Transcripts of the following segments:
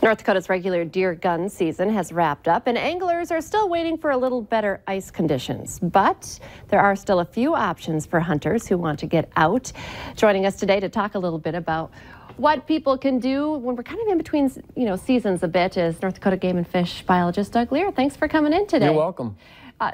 North Dakota's regular deer gun season has wrapped up, and anglers are still waiting for a little better ice conditions. But there are still a few options for hunters who want to get out. Joining us today to talk a little bit about what people can do when we're kind of in between, seasons a bit is North Dakota Game and Fish biologist Doug Lear. Thanks for coming in today. You're welcome.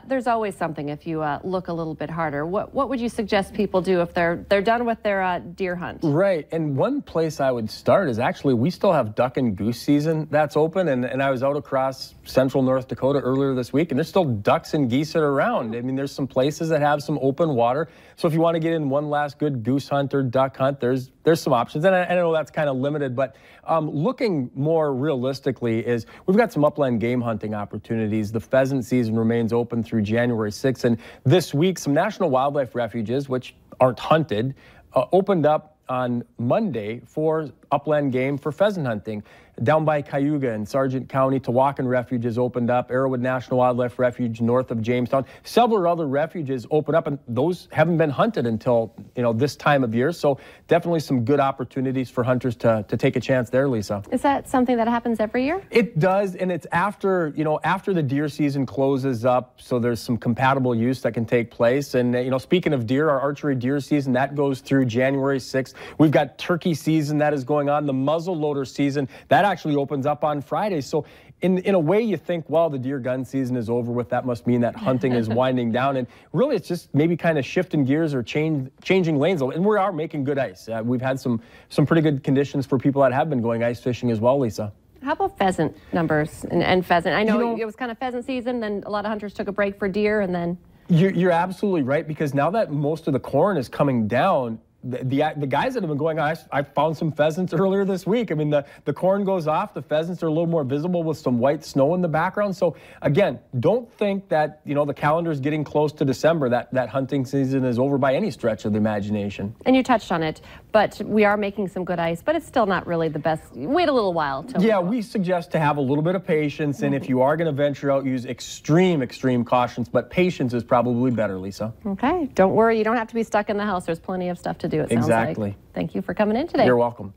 There's always something if you look a little bit harder. What would you suggest people do if they're done with their deer hunt? Right, and one place I would start is actually we still have duck and goose season that's open, and I was out across central North Dakota earlier this week, and there's still ducks and geese that are around. I mean, there's some places that have some open water, so if you want to get in one last good goose hunt or duck hunt, there's some options, and I know that's kind of limited, but looking more realistically is we've got some upland game hunting opportunities. The pheasant season remains open through January 6th, and this week some national wildlife refuges, which aren't hunted, opened up on Monday for upland game for pheasant hunting. Down by Cayuga in Sargent County, Tawakan Refuge has opened up, Arrowwood National Wildlife Refuge north of Jamestown. Several other refuges open up, and those haven't been hunted until this time of year. So definitely some good opportunities for hunters to take a chance there, Lisa. Is that something that happens every year? It does, and it's after after the deer season closes up, so there's some compatible use that can take place. And speaking of deer, our archery deer season that goes through January 6th. We've got turkey season that is going on, the muzzleloader season that actually opens up on Friday. So in a way you think, well, the deer gun season is over with, that must mean that hunting is winding down, and really it's just maybe kind of shifting gears or changing lanes, and we are making good ice. We've had some pretty good conditions for people that have been going ice fishing as well, Lisa. How about pheasant numbers and pheasant? I know it was kind of pheasant season, then a lot of hunters took a break for deer, and then... You're absolutely right, because now that most of the corn is coming down, the guys that have been going on, I found some pheasants earlier this week. I mean, the corn goes off, the pheasants are a little more visible with some white snow in the background. So again, don't think that the calendar is getting close to December, that hunting season is over by any stretch of the imagination. And you touched on it, but we are making some good ice, but it's still not really the best. Wait a little while. Yeah, we suggest to have a little bit of patience, and if you are going to venture out, use extreme cautions, but patience is probably better, Lisa. Okay, don't worry, you don't have to be stuck in the house. There's plenty of stuff to do, it sounds like. Exactly. Thank you for coming in today. You're welcome.